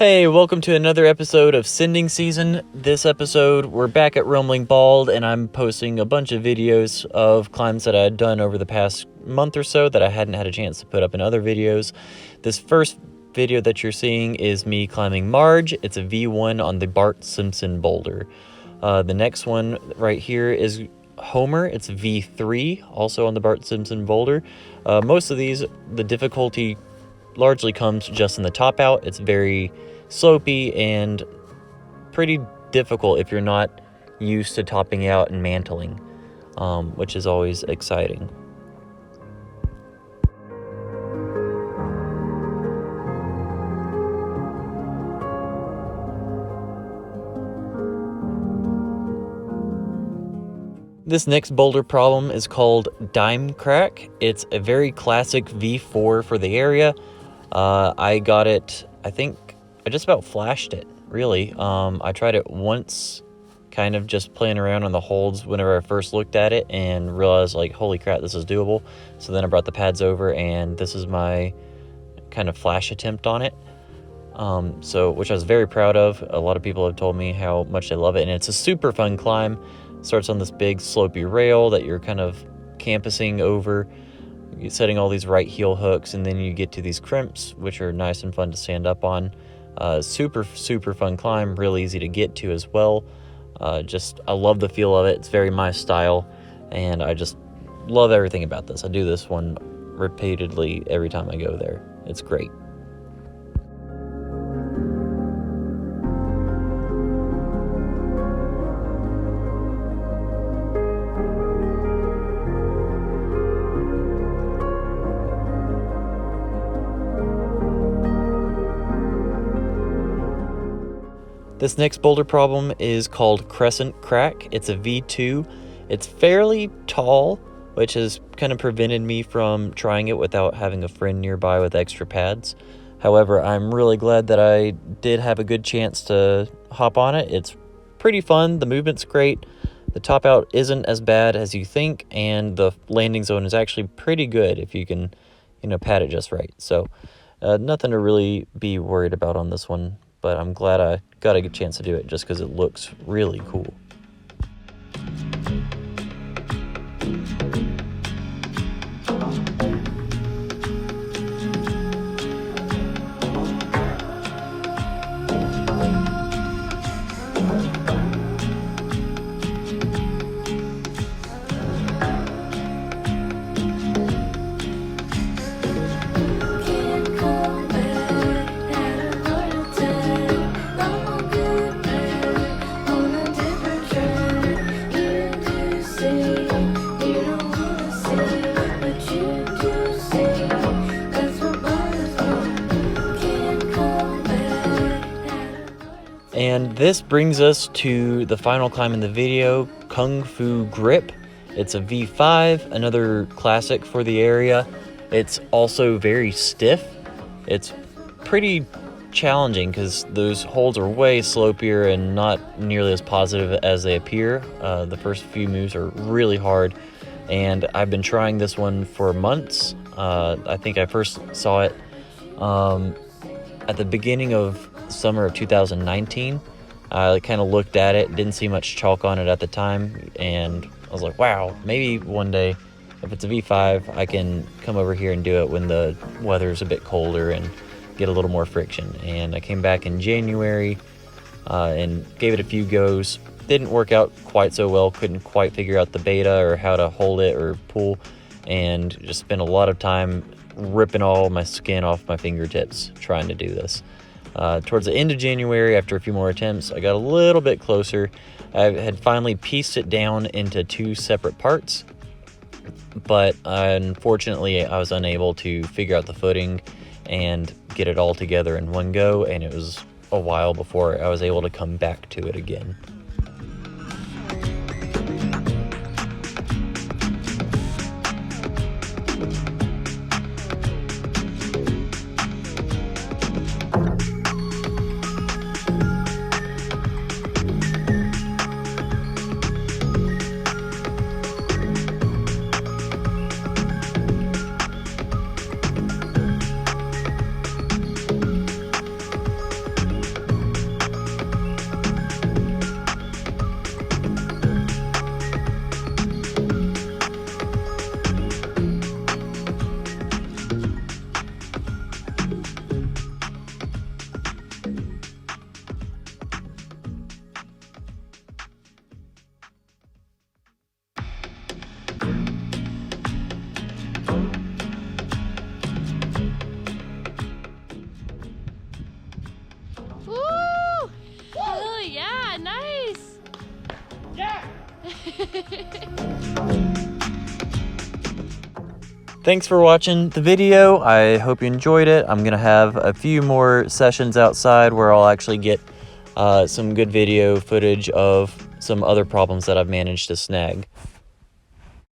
Hey, welcome to another episode of Sending Season. This episode, we're back at Rumbling Bald, and I'm posting a bunch of videos of climbs that I had done over the past month or so that I hadn't had a chance to put up in other videos. This first video that you're seeing is me climbing Marge. It's a V1 on the Bart Simpson boulder. The next one right here is Homer. It's V3, also on the Bart Simpson boulder. Most of these, the difficulty largely comes just in the top out. It's very slopey and pretty difficult if you're not used to topping out and mantling, which is always exciting. This next boulder problem is called Crescent Crack. It's a very classic V4 for the area. I got it, I think I just about flashed it, really. I tried it once, kind of just playing around on the holds whenever I first looked at it and realized, like, holy crap, this is doable. So then I brought the pads over, and this is my kind of flash attempt on it. Which I was very proud of. A lot of people have told me how much they love it, and it's a super fun climb. It starts on this big slopey rail that you're kind of campusing over. You're setting all these right heel hooks, and then you get to these crimps, which are nice and fun to stand up on. Super fun climb, really easy to get to as well. I love the feel of it. It's very my style, and I just love everything about this. I do this one repeatedly every time I go there. It's great. This next boulder problem is called Crescent Crack. It's a V2. It's fairly tall, which has kind of prevented me from trying it without having a friend nearby with extra pads. However, I'm really glad that I did have a good chance to hop on it. It's pretty fun. The movement's great. The top out isn't as bad as you think, and the landing zone is actually pretty good if you can, pad it just right. So nothing to really be worried about on this one. But I'm glad I got a good chance to do it just because it looks really cool. And this brings us to the final climb in the video, KUNGFU Grip. It's a V5, another classic for the area. It's also very stiff. It's pretty challenging because those holds are way slopier and not nearly as positive as they appear. The first few moves are really hard, and I've been trying this one for months. I think I first saw it at the beginning of summer of 2019. I kind of looked at it, didn't see much chalk on it at the time, and I was like, wow, maybe one day if it's a V5 I can come over here and do it when the weather's a bit colder and get a little more friction. And I came back in January and gave it a few goes. Didn't work out quite so well, couldn't quite figure out the beta or how to hold it or pull, and just spent a lot of time ripping all my skin off my fingertips trying to do this. Towards the end of January, after a few more attempts, I got a little bit closer. I had finally pieced it down into two separate parts, but unfortunately I was unable to figure out the footing and get it all together in one go, and it was a while before I was able to come back to it again. Thanks for watching the video. I hope you enjoyed it. I'm gonna have a few more sessions outside where I'll actually get some good video footage of some other problems that I've managed to snag.